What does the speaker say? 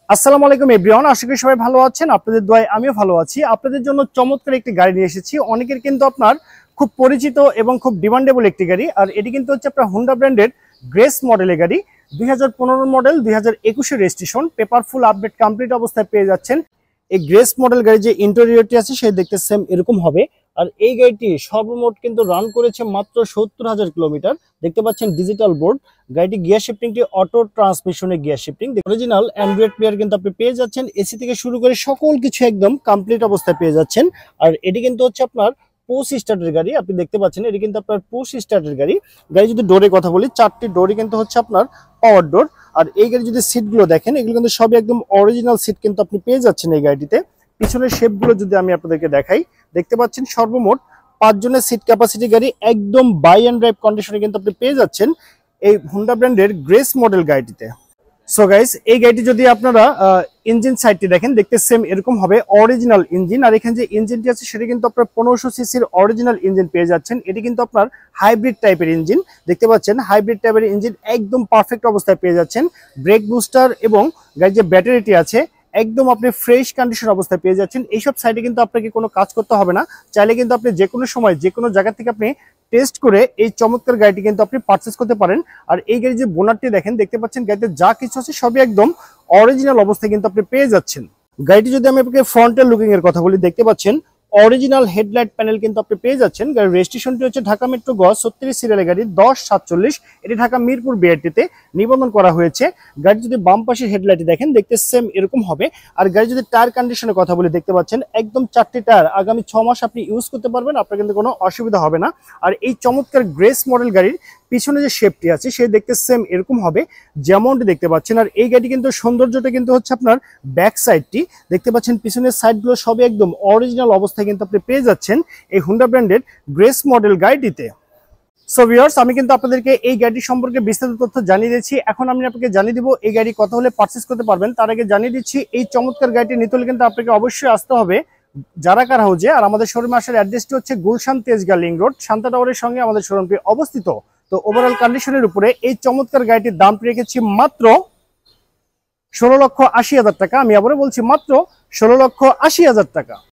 আসসালামু আলাইকুম এভরিওয়ান, আশা করি সবাই ভালো আছেন। আপনাদের দোয়ায় আমিও ভালো আছি। আপনাদের জন্য চমৎকার একটি গাড়ি নিয়ে এসেছি। অনেকের কিন্তু আপনার খুব পরিচিত এবং খুব ডিমান্ডেবল একটি গাড়ি। আর এটি কিন্তু হচ্ছে আপনার হোন্ডা ব্র্যান্ডের গ্রেস মডেলের গাড়ি। 2015 model, 2021 registration, paper full update complete অবস্থায় পেয়ে যাচ্ছেন। এই গ্রেস মডেল গাড়ি যে ইন্টেরিয়রটি আছে সে দেখতে সেম এরকম হবে। আর এই গাড়িটি সর্বমোট কিন্তু রান করেছে মাত্র 70,000 কিলোমিটার। দেখতে পাচ্ছেন ডিজিটাল বোর্ড। গাড়িটি গিয়ার শিফটিংটি অটো ট্রান্সমিশনের gear shifting, original Android player কিন্তু আপনি পেয়ে যাচ্ছেন। এসি থেকে শুরু করে সকল কিছু একদম কমপ্লিট অবস্থায় পেয়ে যাচ্ছেন। আর এটি কিন্তু হচ্ছে আপনার পুশ স্টার্টের গাড়ি। আপনি দেখতে পাচ্ছেন এটি কিন্তু আপনার পুশ স্টার্টের গাড়ি। গাড়ি যদি ডোরের কথা বলি, 4টি ডোরই কিন্তু হচ্ছে আপনার পাওয়ার ডোর। আর এই গাড়ি যদি সিটগুলো দেখেন, এগুলো কিন্তু সবই একদম অরিজিনাল সিট কিন্তু আপনি পেয়ে যাচ্ছেন এই গাড়িটিতে। পিছনের শেপগুলো যদি আমি আপনাদেরকে দেখাই, দেখতে পাচ্ছেন সর্বমোট 5 জনের সিট ক্যাপাসিটি গাড়ি, একদম বাই অ্যান্ড ড্রাইভ কন্ডিশনে কিন্তু আপনি পেয়ে যাচ্ছেন এই হোন্ডা ব্র্যান্ডের গ্রেস মডেল গাড়িটিতে। সো গাইস, এই গাড়িটি যদি আপনারা ইঞ্জিন সাইডটি দেখেন, দেখতে সেম এরকম হবে, অরিজিনাল ইঞ্জিন। আর এখানে যে ইঞ্জিনটি আছে সেটা কিন্তু আপনার 1500 সিসির অরিজিনাল ইঞ্জিন পেয়ে যাচ্ছেন। এটি কিন্তু আপনার হাইব্রিড টাইপের ইঞ্জিন। দেখতে পাচ্ছেন হাইব্রিড টাইপের ইঞ্জিন একদম পারফেক্ট অবস্থায় পেয়ে যাচ্ছেন। ব্রেক বুস্টার এবং গাড়ির যে ব্যাটারিটি আছে একদম আপনি ফ্রেশ কন্ডিশন অবস্থায় পেয়ে যাচ্ছেন। এইসব সাইডে কিন্তু আপনাকে কোনো কাজ করতে হবে না। চাইলে কিন্তু আপনি যে কোনো সময় যে কোনো জায়গা থেকে আপনি টেস্ট করে এই চমৎকার গাড়িটি কিন্তু আপনি পারচেস করতে পারেন। আর এই গাড়ির যে বোনারটি দেখেন, দেখতে পাচ্ছেন গাড়িতে যা কিছু আছে সবই একদম অরিজিনাল অবস্থায় কিন্তু আপনি পেয়ে যাচ্ছেন। গাড়িটি যদি আমি আপনাকে ফ্রন্টের লুকিং এর কথা বলি, দেখতে পাচ্ছেন অরিজিনাল হেডলাইট প্যানেল কিন্তু আপনি পেয়ে যাচ্ছেন। গাড়ির রেজিস্ট্রেশনটি হচ্ছে ঢাকা মেট্রো গ 36 সিরিয়ালের গাড়ি 1047। এটি ঢাকা মিরপুর বিআরটিতে নিবন্ধন করা হয়েছে। গাড়ি যদি বাম পাশের হেডলাইটে দেখেন, দেখতে সেম এরকম হবে। আর গাড়ি যদি টায়ার কন্ডিশনের কথা বলি, দেখতে পাচ্ছেন একদম 4টি টায়ার আগামী 6 মাস আপনি ইউজ করতে পারবেন, আপনার কিন্তু কোনো অসুবিধা হবে না। আর এই চমৎকার গ্রেস মডেল গাড়ির পিছনে যে শেপটি আছে সে দেখতে সেম এরকম হবে যেমনটি দেখতে পাচ্ছেন। আর এই গাড়ি কিন্তু সৌন্দর্যটা কিন্তু হচ্ছে আপনার ব্যাক সাইডটি। দেখতে পাচ্ছেন পিছনের সাইডগুলো সবই একদম অরিজিনাল অবস্থায় কিন্তু আপনি পেয়ে যাচ্ছেন এই হোন্ডা ব্র্যান্ডের গ্রেস মডেল গাড়িটিতে। সো ভিউয়ার্স, আমি কিন্তু আপনাদেরকে এই গাড়ি সম্পর্কে বিস্তারিত তথ্য জানিয়ে দিচ্ছি। এখন আমি আপনাকে জানিয়ে দিব এই গাড়ি কত হলে পারচেস করতে পারবেন। তার আগে জানিয়ে দিচ্ছি এই চমৎকার গাড়িটি নিতে হলে কিন্তু আপনাকে অবশ্যই আসতে হবে যারা কার হাউজে। আর আমাদের শোরুমে আসার অ্যাড্রেসটি হচ্ছে গুলশান তেজগাঁ লিং রোড, শান্তা টাওয়ারের সঙ্গে আমাদের শোরুমটি অবস্থিত। তো ওভারঅল কন্ডিশনের উপরে এই চমৎকার গাড়িটির দাম রেখেছি মাত্র 16,80,000 টাকা। আমি আবারও বলছি মাত্র 16,80,000 টাকা।